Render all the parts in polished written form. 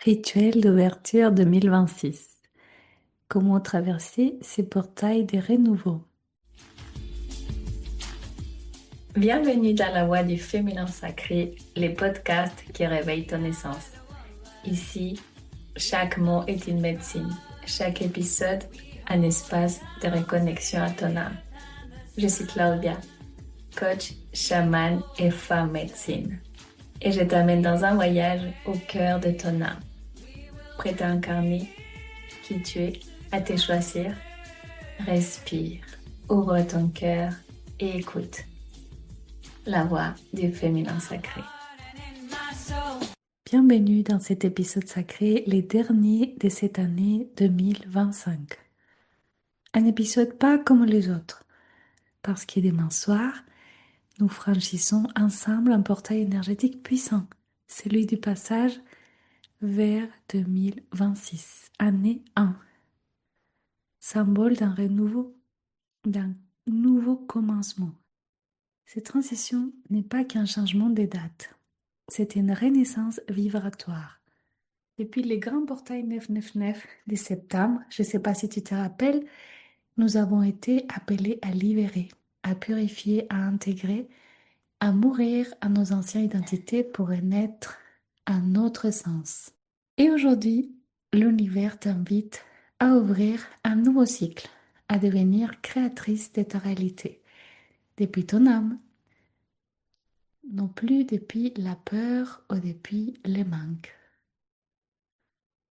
Rituel d'ouverture 2026. Comment traverser ces portails de renouveau? Bienvenue dans la voie du féminin sacré, les podcasts qui réveillent ton essence. Ici, chaque mot est une médecine, chaque épisode un espace de reconnexion à ton âme. Je suis Claudia, coach, chamane et femme médecine. Et je t'amène dans un voyage au cœur de ton âme. Prête à incarner qui tu es, à te choisir? Respire, ouvre ton cœur et écoute la voix du féminin sacré. Bienvenue dans cet épisode sacré, les derniers de cette année 2025. Un épisode pas comme les autres, parce que demain soir, nous franchissons ensemble un portail énergétique puissant, celui du passage vers 2026, année 1, symbole d'un renouveau, d'un nouveau commencement. Cette transition n'est pas qu'un changement de date, c'est une renaissance vibratoire. Depuis les grands portails 999 de septembre, je ne sais pas si tu te rappelles, nous avons été appelés à libérer, à purifier, à intégrer, à mourir à nos anciennes identités pour renaître à notre sens. Et aujourd'hui, l'univers t'invite à ouvrir un nouveau cycle, à devenir créatrice de ta réalité, depuis ton âme, non plus depuis la peur ou depuis les manques.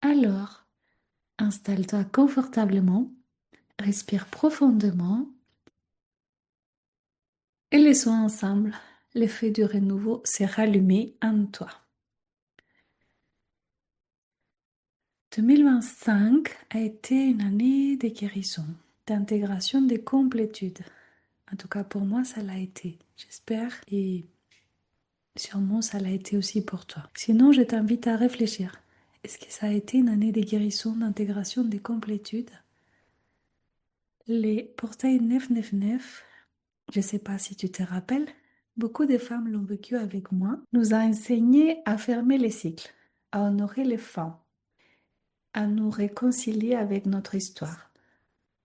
Alors, installe-toi confortablement, respire profondément et laissons ensemble l'effet du renouveau se rallumer en toi. 2025 a été une année de guérison, d'intégration, de complétude. En tout cas, pour moi, ça l'a été. J'espère et sûrement ça l'a été aussi pour toi. Sinon, je t'invite à réfléchir. Est-ce que ça a été une année de guérison, d'intégration, de complétude? Les portails 999, je ne sais pas si tu te rappelles, beaucoup de femmes l'ont vécu avec moi, nous a enseigné à fermer les cycles, à honorer les femmes, à nous réconcilier avec notre histoire.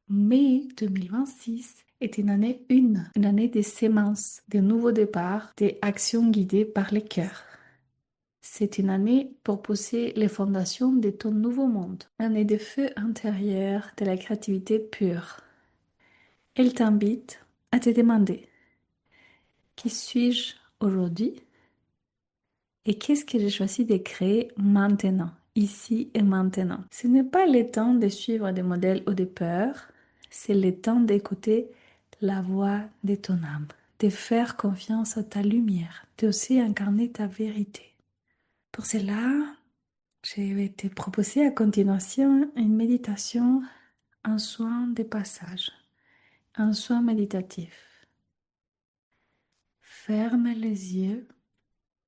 Mais 2026 est une année de sémences, de nouveaux départs, des actions guidées par les cœurs. C'est une année pour poser les fondations de ton nouveau monde, une année de feu intérieur, de la créativité pure. Elle t'invite à te demander qui suis-je aujourd'hui et qu'est-ce que j'ai choisi de créer maintenant, ici et maintenant. Ce n'est pas le temps de suivre des modèles ou des peurs, c'est le temps d'écouter la voix de ton âme, de faire confiance à ta lumière, d'oser incarner ta vérité. Pour cela, je vais te proposer à continuation une méditation, un soin de passage, un soin méditatif. Ferme les yeux,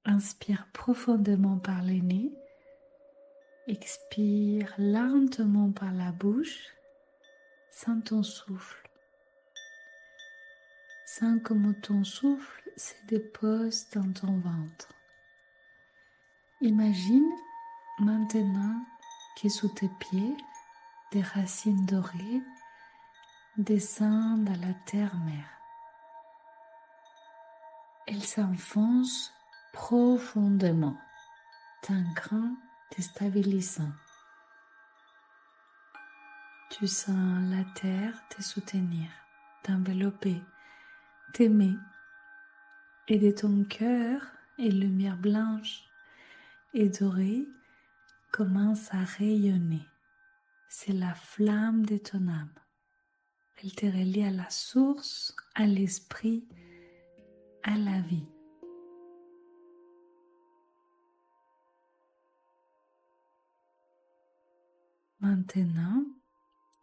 inspire profondément par le nez, expire lentement par la bouche, sens ton souffle. Sens comment ton souffle se dépose dans ton ventre. Imagine maintenant que sous tes pieds, des racines dorées descendent à la terre-mère. Elles s'enfoncent profondément, t'ancrant, te stabilisant. Tu sens la terre te soutenir, t'envelopper, t'aimer. Et de ton cœur, une lumière blanche et dorée commence à rayonner. C'est la flamme de ton âme. Elle te relie à la source, à l'esprit, à la vie. Maintenant,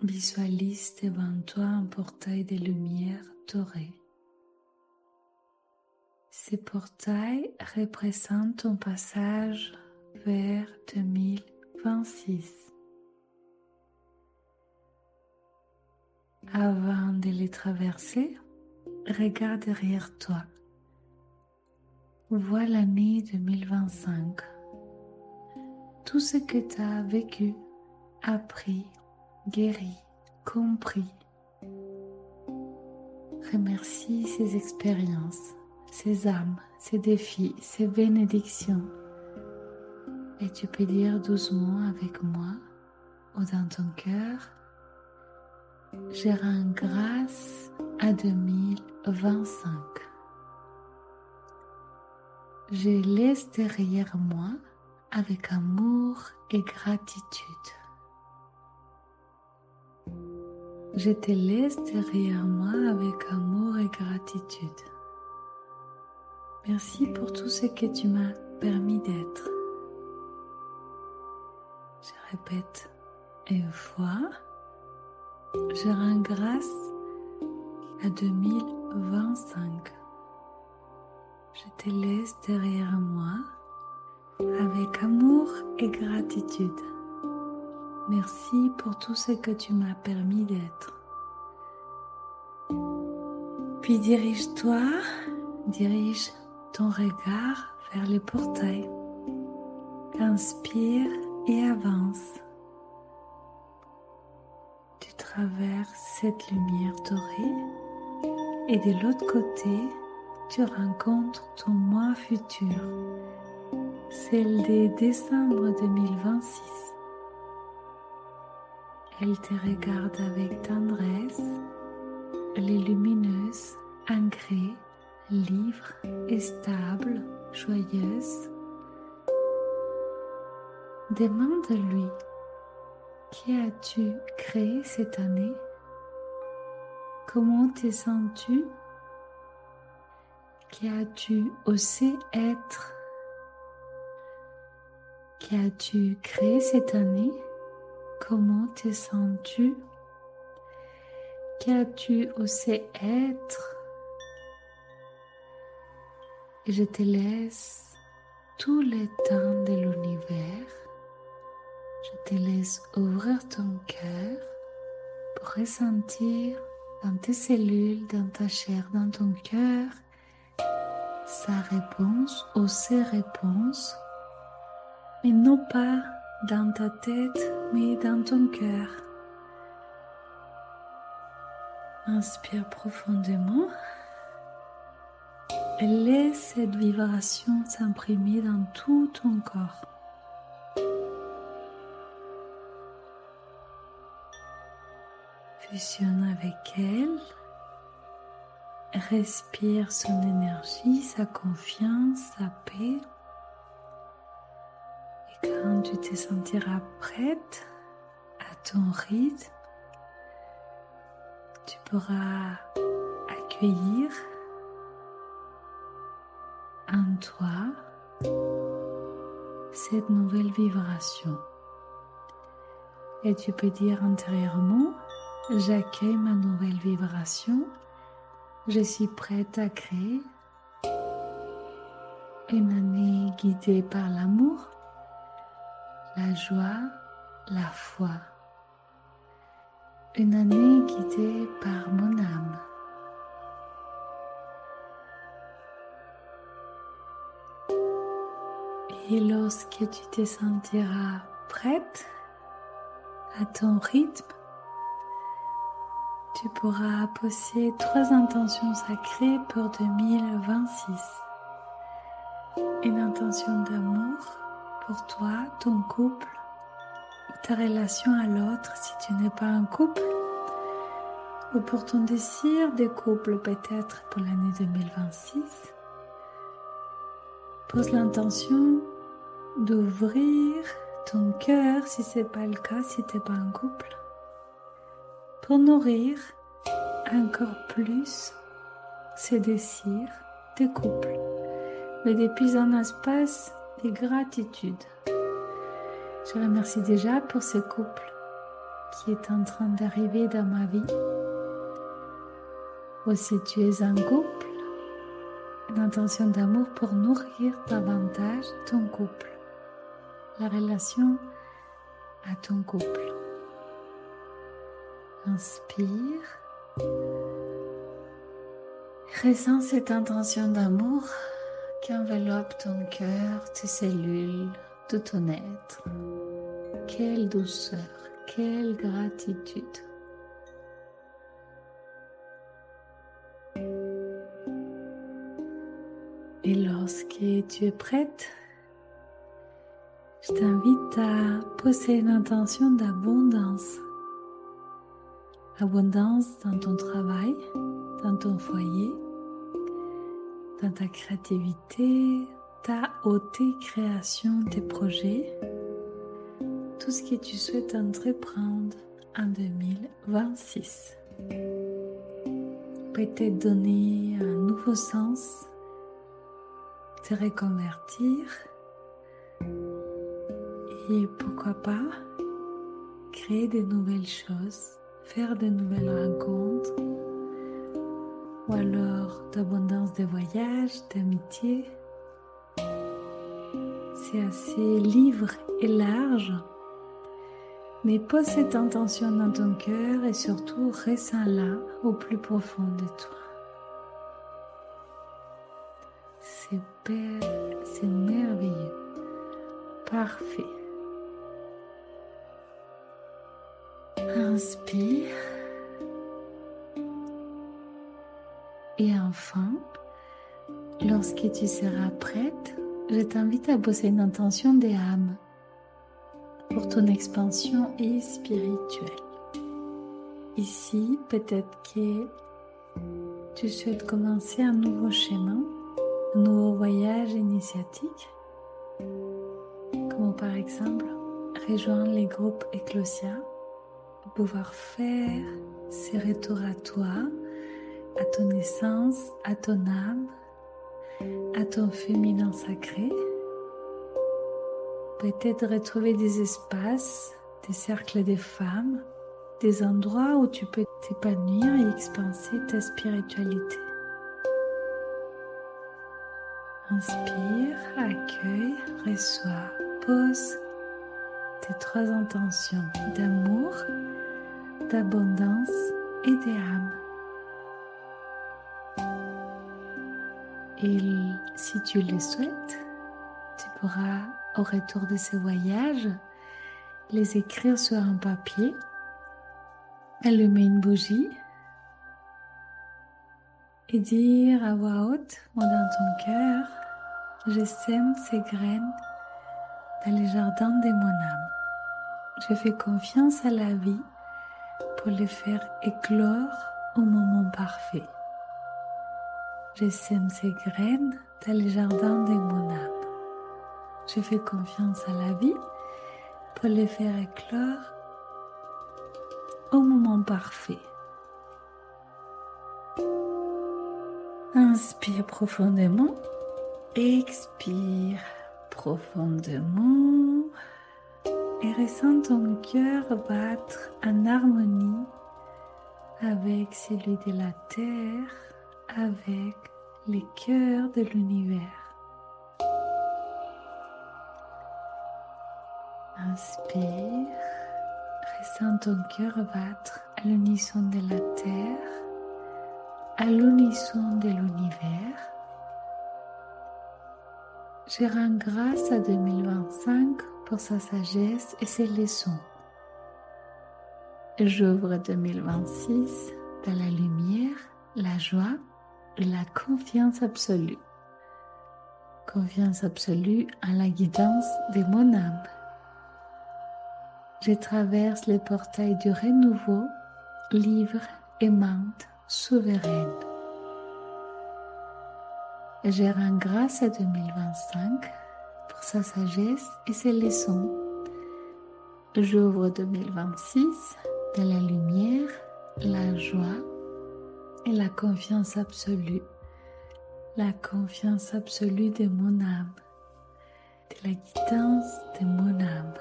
visualise devant toi un portail de lumière dorée. Ce portail représente ton passage vers 2026. Avant de les traverser, regarde derrière toi. Vois l'année 2025. tout ce que tu as vécu, appris, guéri, compris. Remercie ces expériences, ces âmes, ces défis, ces bénédictions. Et tu peux dire doucement avec moi ou dans ton cœur, je rends grâce à 2025. Je laisse derrière moi avec amour et gratitude. Je te laisse derrière moi avec amour et gratitude. Merci pour tout ce que tu m'as permis d'être. Je répète une fois, je rends grâce à 2025. Je te laisse derrière moi avec amour et gratitude. Merci pour tout ce que tu m'as permis d'être. Puis dirige ton regard vers le portail. Inspire et avance. Tu traverses cette lumière dorée et de l'autre côté, tu rencontres ton moi futur, celle de décembre 2026. Elle te regarde avec tendresse, elle est lumineuse, ancrée, libre et stable, joyeuse. Demande-lui, qui as-tu créé cette année? Comment te sens-tu? Qui as-tu osé être? Qui as-tu créé cette année? Comment te sens-tu? Qui as-tu osé être? Et je te laisse tout le temps de l'univers. Je te laisse ouvrir ton cœur pour ressentir dans tes cellules, dans ta chair, dans ton cœur, sa réponse ou ses réponses, mais non pas dans ta tête, mais dans ton cœur. Inspire profondément et laisse cette vibration s'imprimer dans tout ton corps. Fusionne avec elle, respire son énergie, sa confiance, sa paix. Et quand tu te sentiras prête à ton rythme, tu pourras accueillir en toi cette nouvelle vibration. Et tu peux dire intérieurement, j'accueille ma nouvelle vibration, je suis prête à créer une année guidée par l'amour, la joie, la foi. Une année guidée par mon âme. Et lorsque tu te sentiras prête à ton rythme, tu pourras poser 3 intentions sacrées pour 2026. Une intention d'amour pour toi, ton couple, ou ta relation à l'autre si tu n'es pas en couple, ou pour ton désir de couple peut-être pour l'année 2026. Pose l'intention d'ouvrir ton cœur si ce n'est pas le cas, si tu n'es pas en couple, pour nourrir encore plus ces désirs de couple, mais depuis un espace de gratitude. Je remercie déjà pour ce couple qui est en train d'arriver dans ma vie. Ou si tu es en couple, une intention d'amour pour nourrir davantage ton couple, la relation à ton couple. Inspire. Ressens cette intention d'amour qui enveloppe ton cœur, tes cellules, de ton être. Quelle douceur, quelle gratitude. Et lorsque tu es prête, je t'invite à poser une intention d'abondance. Abondance dans ton travail, dans ton foyer, dans ta créativité, ta haute création, tes projets, tout ce que tu souhaites entreprendre en 2026. Peut-être donner un nouveau sens, te reconvertir et pourquoi pas créer de nouvelles choses, faire de nouvelles rencontres ou alors d'abondance de voyages, d'amitié. C'est assez libre et large, mais pose cette intention dans ton cœur et surtout ressens-la au plus profond de toi. C'est merveilleux, parfait. Inspire. Et enfin, lorsque tu seras prête, je t'invite à poser une intention des âmes pour ton expansion et spirituelle. Ici, peut-être que tu souhaites commencer un nouveau chemin, un nouveau voyage initiatique, comme par exemple rejoindre les groupes Ecclesia, pouvoir faire ces retours à toi, à ton essence, à ton âme, à ton féminin sacré. Peut-être retrouver des espaces, des cercles de femmes, des endroits où tu peux t'épanouir et expanser ta spiritualité. Inspire, accueille, reçois, pose tes 3 intentions d'amour, d'abondance et d'âme. Et si tu le souhaites, tu pourras, au retour de ce voyage, les écrire sur un papier, allumer une bougie et dire à voix haute ou dans ton cœur: je sème ces graines dans les jardins de mon âme. Je fais confiance à la vie pour les faire éclore au moment parfait. Je sème ces graines dans les jardins de mon âme. Je fais confiance à la vie pour les faire éclore au moment parfait. Inspire profondément, expire profondément et ressens ton cœur battre en harmonie avec celui de la terre, avec les cœurs de l'univers. Inspire, ressens ton cœur battre à l'unisson de la terre, à l'unisson de l'univers. Je rends grâce à 2025 pour sa sagesse et ses leçons. J'ouvre 2026 dans la lumière, la joie et la confiance absolue. Confiance absolue en la guidance de mon âme. Je traverse les portails du renouveau, libre, aimante, souveraine. Je rends grâce à 2025 pour sa sagesse et ses leçons. J'ouvre 2026 dans la lumière, la joie et la confiance absolue. La confiance absolue de mon âme, de la guidance de mon âme.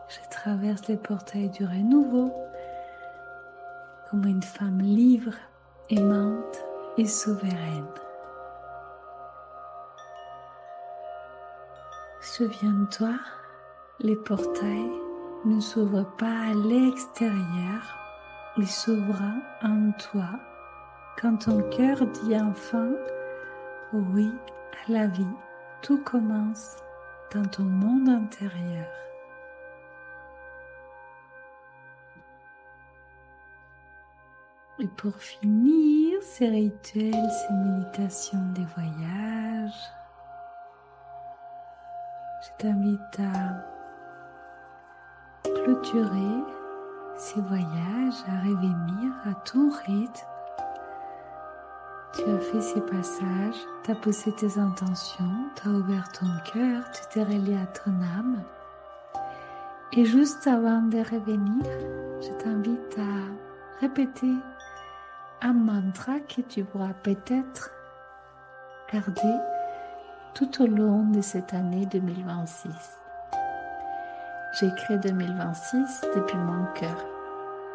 Je traverse les portails du renouveau comme une femme libre, aimante et souveraine. Souviens-toi, les portails ne s'ouvrent pas à l'extérieur, ils s'ouvrent en toi quand ton cœur dit enfin oui à la vie. Tout commence dans ton monde intérieur. Et pour finir, ces rituels, ces méditations des voyages, je t'invite à clôturer ces voyages, à revenir à ton rythme. Tu as fait ces passages, tu as posé tes intentions, tu as ouvert ton cœur, tu t'es relié à ton âme. Et juste avant de revenir, je t'invite à répéter un mantra que tu pourras peut-être garder tout au long de cette année 2026. J'ai créé 2026 depuis mon cœur.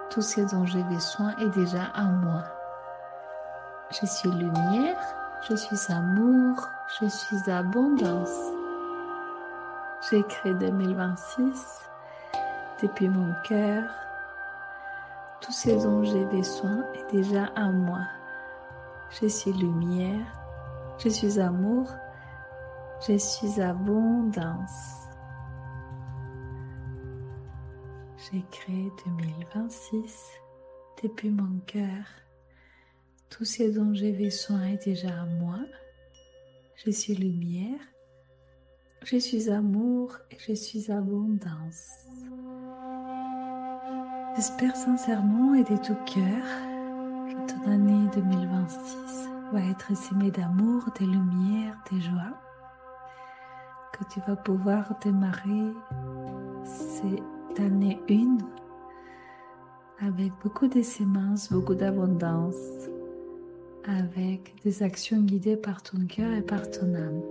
Tout ce dont j'ai besoin est déjà en moi. Je suis lumière, je suis amour, je suis abondance. J'ai créé 2026 depuis mon cœur. Tout ce dont j'ai besoin est déjà en moi. Je suis lumière, je suis amour, je suis abondance. J'ai créé 2026 depuis mon cœur. Tout ce dont j'ai besoin est déjà en moi. Je suis lumière, je suis amour et je suis abondance. J'espère sincèrement et de tout cœur que ton année 2026 va être semée d'amour, de lumière, de joie, que tu vas pouvoir démarrer cette année 1 avec beaucoup de semences, beaucoup d'abondance, avec des actions guidées par ton cœur et par ton âme.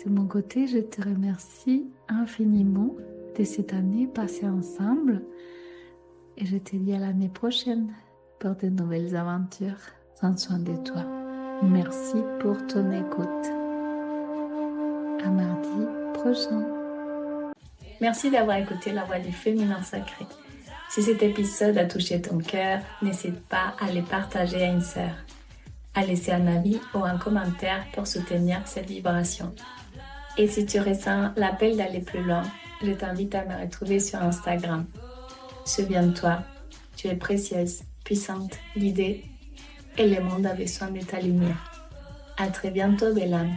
De mon côté, je te remercie infiniment de cette année passée ensemble et je te dis à l'année prochaine pour de nouvelles aventures. Prends soin de toi. Merci pour ton écoute. À mardi prochain. Merci d'avoir écouté La Voix du Féminin Sacré. Si cet épisode a touché ton cœur, n'hésite pas à le partager à une sœur, à laisser un avis ou un commentaire pour soutenir cette vibration. Et si tu ressens l'appel d'aller plus loin, je t'invite à me retrouver sur Instagram. Souviens-toi, tu es précieuse, puissante, guidée, et le monde a besoin de ta lumière. À très bientôt, belle âme.